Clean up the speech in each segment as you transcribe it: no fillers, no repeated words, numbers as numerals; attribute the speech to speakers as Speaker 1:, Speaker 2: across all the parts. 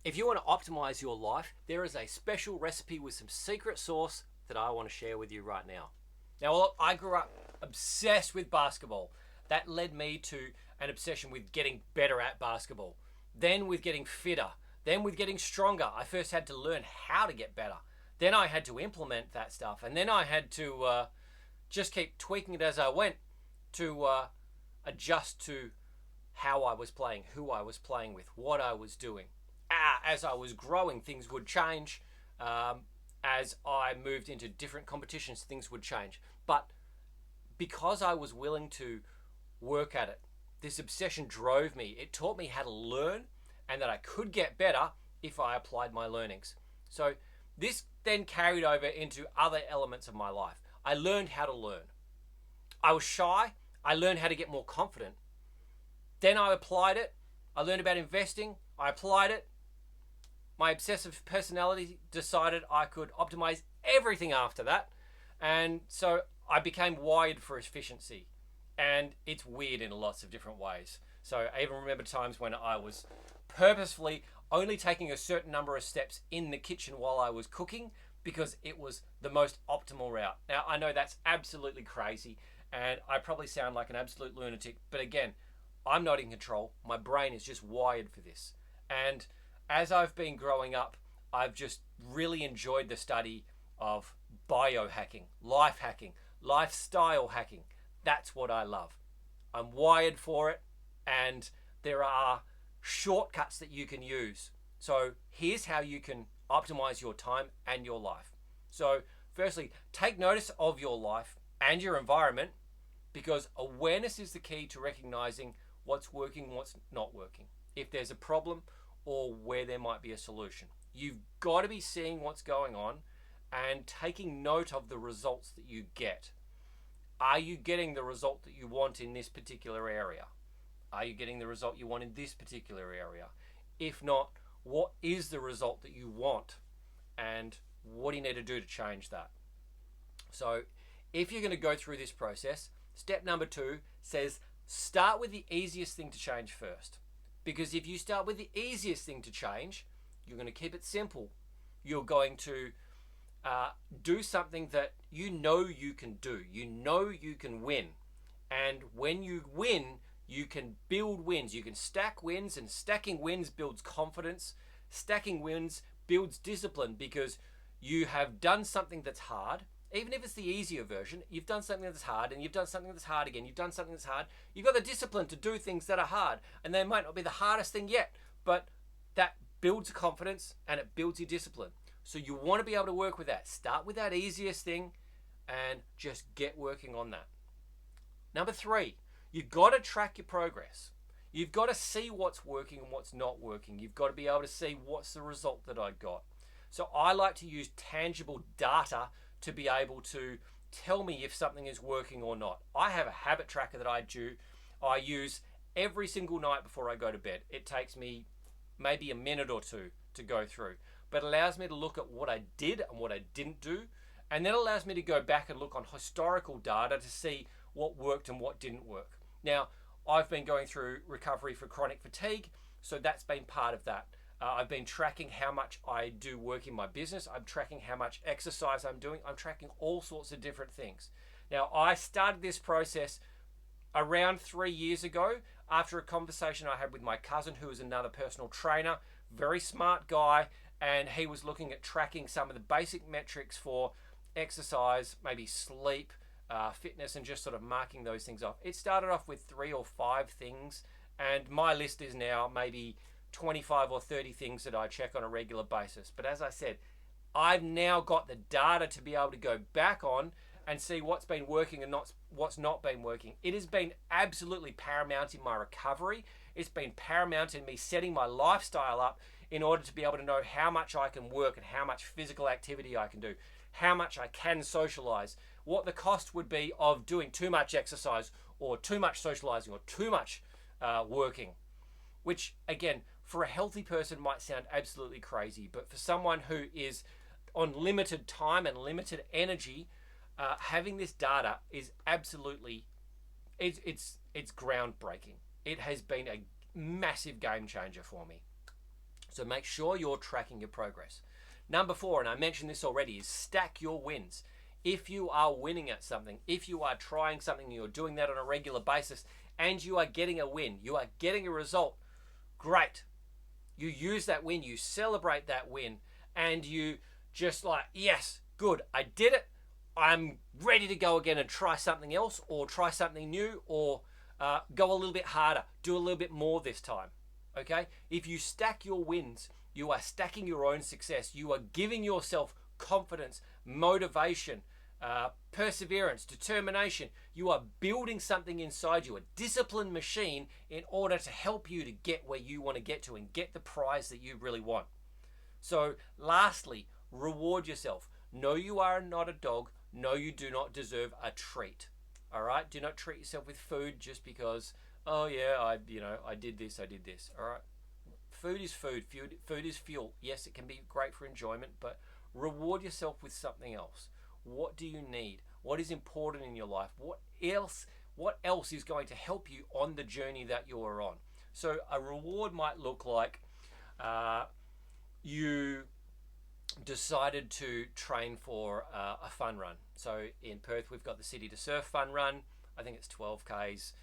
Speaker 1: If you want to optimize your life, there is a special recipe with some secret sauce that I want to share with you right now. Now, look, I grew up obsessed with basketball. That led me to an obsession with getting better at basketball, then with getting fitter, then with getting stronger. I first had to learn how to get better. Then I had to implement that stuff, and then I had to just keep tweaking it as I went to adjust to how I was playing, who I was playing with, what I was doing. As I was growing, things would change. As I moved into different competitions, things would change. But because I was willing to work at it, this obsession drove me. It taught me how to learn and that I could get better if I applied my learnings. So this then carried over into other elements of my life. I learned how to learn. I was shy. I learned how to get more confident. Then I applied it. I learned about investing. I applied it. My obsessive personality decided I could optimize everything after that. And so I became wired for efficiency. And it's weird in lots of different ways. So I even remember times when I was purposefully only taking a certain number of steps in the kitchen while I was cooking because it was the most optimal route. Now, I know that's absolutely crazy and I probably sound like an absolute lunatic, but again, I'm not in control. My brain is just wired for this. And as I've been growing up, I've just really enjoyed the study of biohacking, life hacking, lifestyle hacking. That's what I love. I'm wired for it, and there are shortcuts that you can use. So here's how you can optimize your time and your life. So firstly, take notice of your life and your environment because awareness is the key to recognizing what's working, what's not working. If there's a problem or where there might be a solution. You've got to be seeing what's going on and taking note of the results that you get. Are you getting the result that you want in this particular area? Are you getting the result you want in this particular area? If not, what is the result that you want? And what do you need to do to change that? So if you're going to go through this process, step number 2 says start with the easiest thing to change first. Because if you start with the easiest thing to change, you're going to keep it simple. You're going to do something that you know you can do. You know you can win. And when you win, you can build wins. You can stack wins, and stacking wins builds confidence. Stacking wins builds discipline because you have done something that's hard. Even if it's the easier version, you've done something that's hard and you've done something that's hard again. You've done something that's hard. You've got the discipline to do things that are hard. And they might not be the hardest thing yet, but that builds confidence and it builds your discipline. So you want to be able to work with that. Start with that easiest thing and just get working on that. Number 3, you've got to track your progress. You've got to see what's working and what's not working. You've got to be able to see what's the result that I got. So I like to use tangible data to be able to tell me if something is working or not. I have a habit tracker that I use every single night before I go to bed. It takes me maybe a minute or two to go through, but allows me to look at what I did and what I didn't do, and then allows me to go back and look on historical data to see what worked and what didn't work. Now, I've been going through recovery for chronic fatigue, so that's been part of that. I've been tracking how much I do work in my business. I'm tracking how much exercise I'm doing. I'm tracking all sorts of different things. Now, I started this process around 3 years ago after a conversation I had with my cousin, who is another personal trainer, very smart guy, and he was looking at tracking some of the basic metrics for exercise, maybe sleep, fitness, and just sort of marking those things off. It started off with 3 or 5 things, and my list is now maybe 25 or 30 things that I check on a regular basis. But as I said, I've now got the data to be able to go back on and see what's been working and what's not been working. It has been absolutely paramount in my recovery. It's been paramount in me setting my lifestyle up in order to be able to know how much I can work and how much physical activity I can do, how much I can socialize, what the cost would be of doing too much exercise or too much socializing or too much working, which again, for a healthy person might sound absolutely crazy, but for someone who is on limited time and limited energy, having this data is absolutely, it's groundbreaking. It has been a massive game changer for me. So make sure you're tracking your progress. Number 4, and I mentioned this already, is stack your wins. If you are winning at something, if you are trying something, you're doing that on a regular basis, and you are getting a win, you are getting a result, great. You use that win, you celebrate that win, and you just like, yes, good, I did it. I'm ready to go again and try something else, or try something new, or go a little bit harder, do a little bit more this time. Okay? If you stack your wins, you are stacking your own success. You are giving yourself confidence, motivation, perseverance, determination. You are building something inside you, a disciplined machine, in order to help you to get where you want to get to and get the prize that you really want. So, lastly, reward yourself. No, you are not a dog. No, you do not deserve a treat. All right? Do not treat yourself with food just because, oh yeah, I did this. All right? Food is food. Food is fuel. Yes, it can be great for enjoyment, but reward yourself with something else. What do you need? What is important in your life? What else is going to help you on the journey that you are on? So a reward might look like you decided to train for a fun run. So in Perth, we've got the City to Surf fun run. I think it's 12 Ks.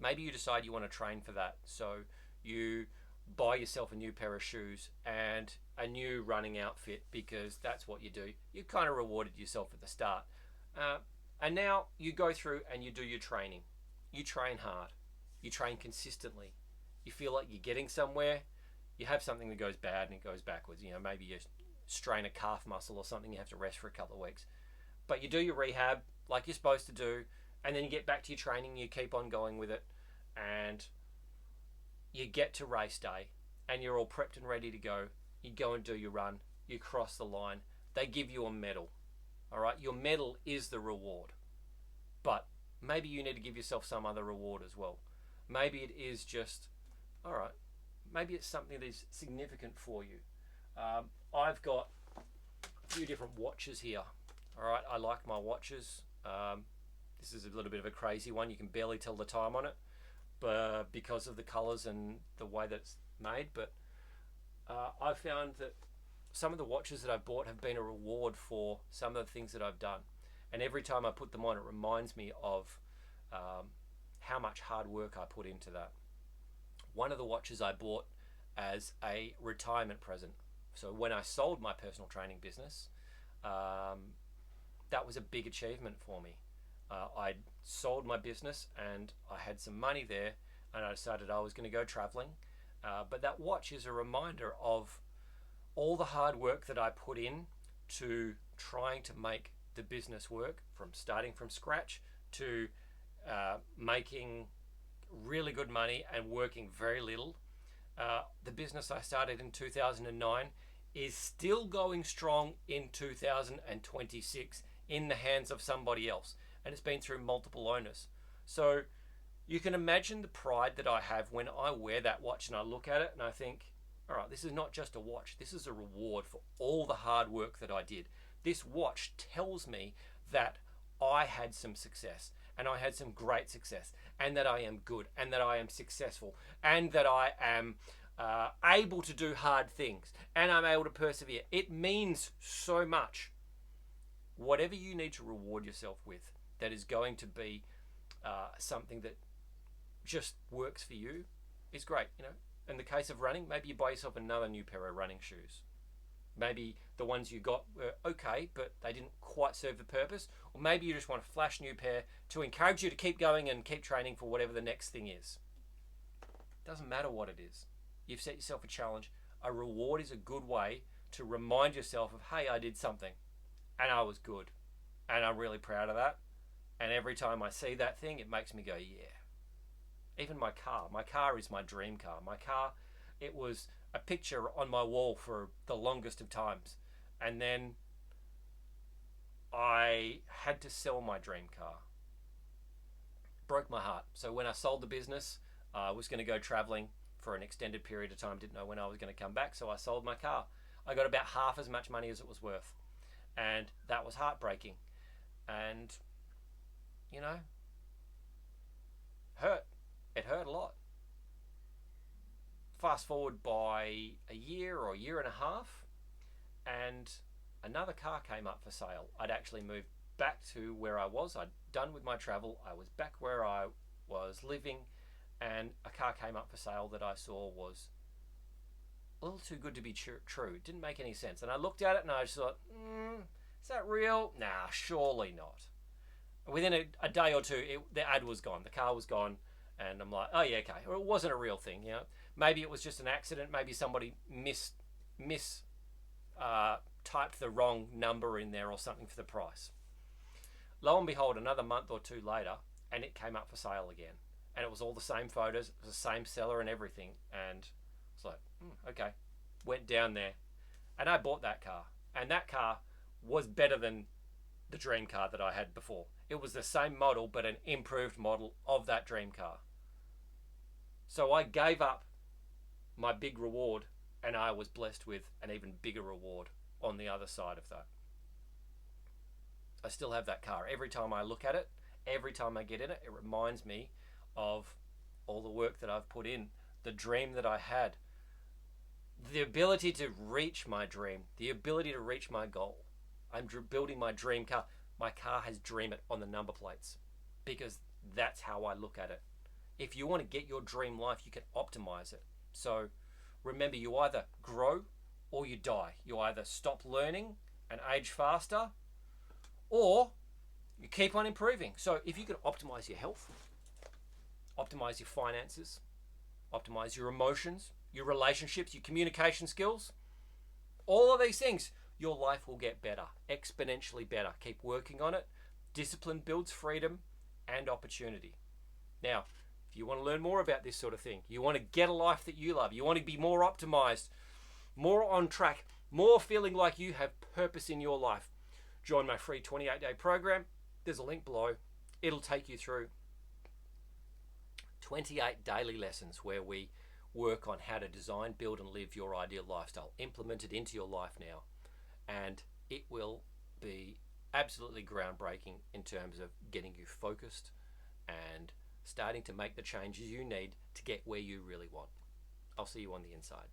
Speaker 1: Maybe you decide you want to train for that. So you buy yourself a new pair of shoes and a new running outfit, because that's what you do. You kind of rewarded yourself at the start. And now you go through and you do your training. You train hard. You train consistently. You feel like you're getting somewhere. You have something that goes bad and it goes backwards. Maybe you strain a calf muscle or something. You have to rest for a couple of weeks. But you do your rehab like you're supposed to do, and then you get back to your training. You keep on going with it, and you get to race day, and you're all prepped and ready to go. You go and do your run. You cross the line. They give you a medal. All right, your medal is the reward. But maybe you need to give yourself some other reward as well. Maybe it is just, all right, maybe it's something that is significant for you. I've got a few different watches here. All right, I like my watches. This is a little bit of a crazy one. You can barely tell the time on it, but because of the colors and the way that it's made. But I've found that some of the watches that I've bought have been a reward for some of the things that I've done. And every time I put them on, it reminds me of how much hard work I put into that. One of the watches I bought as a retirement present. So when I sold my personal training business, that was a big achievement for me. I sold my business and I had some money there, and I decided I was going to go traveling. But that watch is a reminder of all the hard work that I put in to trying to make the business work, from starting from scratch to making really good money and working very little. The business I started in 2009 is still going strong in 2026 in the hands of somebody else, and it's been through multiple owners. So you can imagine the pride that I have when I wear that watch and I look at it and I think, all right, this is not just a watch, this is a reward for all the hard work that I did. This watch tells me that I had some success, and I had some great success, and that I am good, and that I am successful, and that I am able to do hard things, and I'm able to persevere. It means so much. Whatever you need to reward yourself with that is going to be something that just works for you is great. In the case of running, maybe you buy yourself another new pair of running shoes. Maybe the ones you got were okay, but they didn't quite serve the purpose. Or maybe you just want a flash new pair to encourage you to keep going and keep training for whatever the next thing is. Doesn't matter what it is. You've set yourself a challenge. A reward is a good way to remind yourself of, hey, I did something and I was good, and I'm really proud of that. And every time I see that thing, it makes me go, yeah. Even my car is my dream car. My car, it was a picture on my wall for the longest of times. And then I had to sell my dream car. Broke my heart. So when I sold the business, I was going to go traveling for an extended period of time. Didn't know when I was going to come back, so I sold my car. I got about half as much money as it was worth. And that was heartbreaking. And, hurt. It hurt a lot. fast forward by a year or a year and a half, and another car came up for sale. I'd actually moved back to where I was. I'd done with my travel. I was back where I was living, and a car came up for sale that I saw was a little too good to be true. It didn't make any sense. And I looked at it and I just thought, is that real? Nah, surely not. Within a day or two, the ad was gone. The car was gone. And I'm like, oh yeah, okay. Or it wasn't a real thing, you know. Maybe it was just an accident. Maybe somebody typed the wrong number in there or something for the price. Lo and behold, another month or two later, and it came up for sale again. And it was all the same photos, it was the same seller and everything. And it's like, okay. Went down there, and I bought that car. And that car was better than the dream car that I had before. It was the same model, but an improved model of that dream car. So I gave up my big reward, and I was blessed with an even bigger reward on the other side of that. I still have that car. Every time I look at it, every time I get in it, it reminds me of all the work that I've put in, the dream that I had, the ability to reach my dream, the ability to reach my goal. I'm building my dream car. My car has Dream It on the number plates because that's how I look at it. If you want to get your dream life, you can optimize it. So remember, you either grow or you die. You either stop learning and age faster, or you keep on improving. So if you can optimize your health, optimize your finances, optimize your emotions, your relationships, your communication skills, all of these things, your life will get better, exponentially better. Keep working on it. Discipline builds freedom and opportunity. Now, if you want to learn more about this sort of thing, you want to get a life that you love, you want to be more optimized, more on track, more feeling like you have purpose in your life, join my free 28-day program. There's a link below. It'll take you through 28 daily lessons where we work on how to design, build, and live your ideal lifestyle. Implement it into your life now, and it will be absolutely groundbreaking in terms of getting you focused and starting to make the changes you need to get where you really want. I'll see you on the inside.